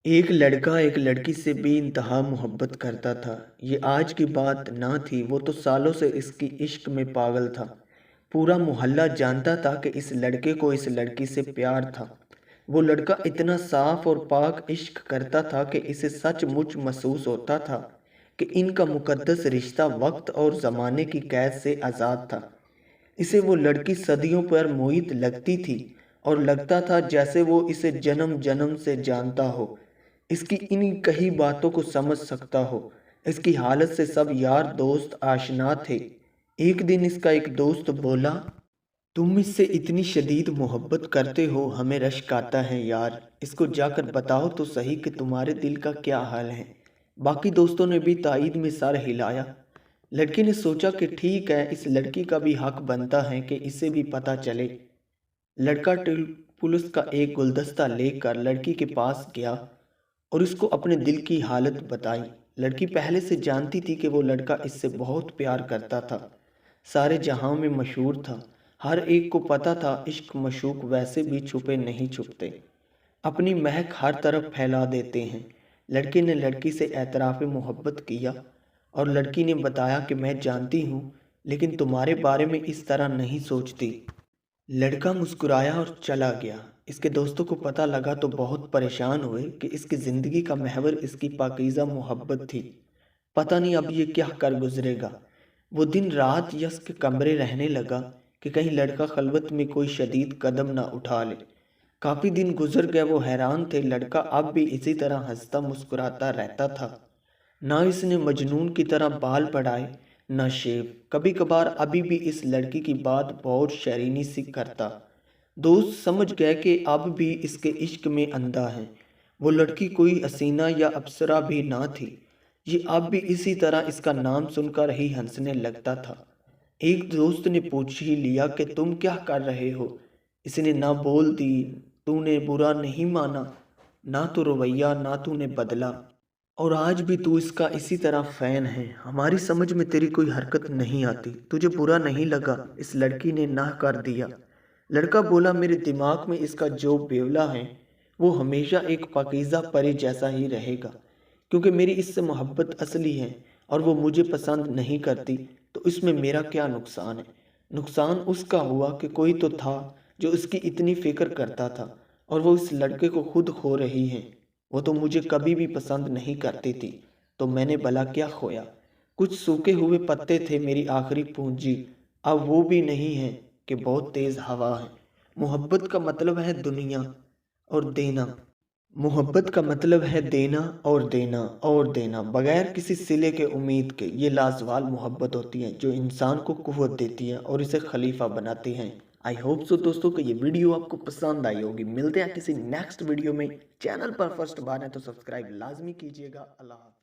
एक लड़का एक लड़की से बेइंतहा मोहब्बत करता था। ये आज की बात ना थी, वो तो सालों से इसकी इश्क में पागल था। पूरा मोहल्ला जानता था कि इस लड़के को इस लड़की से प्यार था। वो लड़का इतना साफ और पाक इश्क करता था कि इसे सचमुच महसूस होता था कि इनका मुकद्दस रिश्ता वक्त और ज़माने की कैद से आज़ाद था। इसे वो लड़की सदियों पर मोहित लगती थी और लगता था जैसे वो इसे जन्म जन्म से जानता हो, इसकी इन्हीं कही बातों को समझ सकता हो। इसकी हालत से सब यार दोस्त आशना थे। एक दिन इसका एक दोस्त बोला, तुम इससे इतनी शदीद मोहब्बत करते हो, हमें रश्क आता है यार। इसको जाकर बताओ तो सही कि तुम्हारे दिल का क्या हाल है। बाकी दोस्तों ने भी तायद में सर हिलाया। लड़की ने सोचा कि ठीक है, इस लड़की का भी हक बनता है कि इसे भी पता चले। लड़का पुलिस का एक गुलदस्ता लेकर लड़की के पास गया और उसको अपने दिल की हालत बताई। लड़की पहले से जानती थी कि वो लड़का इससे बहुत प्यार करता था, सारे जहां में मशहूर था। हर एक को पता था इश्क मशूक वैसे भी छुपे नहीं छुपते, अपनी महक हर तरफ फैला देते हैं। लड़के ने लड़की से एतराफ़ मोहब्बत किया और लड़की ने बताया कि मैं जानती हूँ, लेकिन तुम्हारे बारे में इस तरह नहीं सोचती। लड़का मुस्कुराया और चला गया। इसके दोस्तों को पता लगा तो बहुत परेशान हुए कि इसकी ज़िंदगी का महवर इसकी पाकीज़ा मोहब्बत थी। पता नहीं अब ये क्या कर गुजरेगा। वो दिन रात यश के कमरे रहने लगा कि कहीं लड़का खलवत में कोई शदीद कदम ना उठा ले। काफ़ी दिन गुजर गए, वो हैरान थे। लड़का अब भी इसी तरह हंसता मुस्कुराता रहता था। ना इसने मजनून की तरह बाल बढ़ाए, ना शेव। कभी कभार अभी भी इस लड़की की बात बहुत शरीनी सी करता। दोस्त समझ गए कि अब भी इसके इश्क में अंधा है। वो लड़की कोई हसीना या अप्सरा भी ना थी। ये अब भी इसी तरह इसका नाम सुनकर ही हंसने लगता था। एक दोस्त ने पूछ ही लिया कि तुम क्या कर रहे हो। इसने ना बोल दी, तूने बुरा नहीं माना, ना तो रवैया ना तूने बदला, और आज भी तू इसका इसी तरह फैन है। हमारी समझ में तेरी कोई हरकत नहीं आती, तुझे बुरा नहीं लगा? इस लड़की ने ना कर दिया। लड़का बोला, मेरे दिमाग में इसका जो बेवला है वो हमेशा एक पाकीज़ा परी जैसा ही रहेगा, क्योंकि मेरी इससे मोहब्बत असली है और वो मुझे पसंद नहीं करती, तो इसमें मेरा क्या नुकसान है। नुकसान उसका हुआ कि कोई तो था जो उसकी इतनी फिक्र करता था और वो इस लड़के को खुद खो रही है। वो तो मुझे कभी भी पसंद नहीं करती थी, तो मैंने भला क्या खोया? कुछ सूखे हुए पत्ते थे मेरी आखिरी पूंजी, अब वो भी नहीं है कि बहुत तेज हवा है। मोहब्बत का मतलब है दुनिया और देना। मोहब्बत का मतलब है देना और देना और देना, बगैर किसी सिले के उम्मीद के। ये लाजवाल मोहब्बत होती है जो इंसान को कुव्वत देती है और इसे खलीफा बनाती है। आई होप सो दोस्तों कि ये वीडियो आपको पसंद आई होगी। मिलते हैं किसी नेक्स्ट वीडियो में। चैनल पर फर्स्ट बार है तो सब्सक्राइब लाजमी कीजिएगा। अल्लाह हाफ़िज़।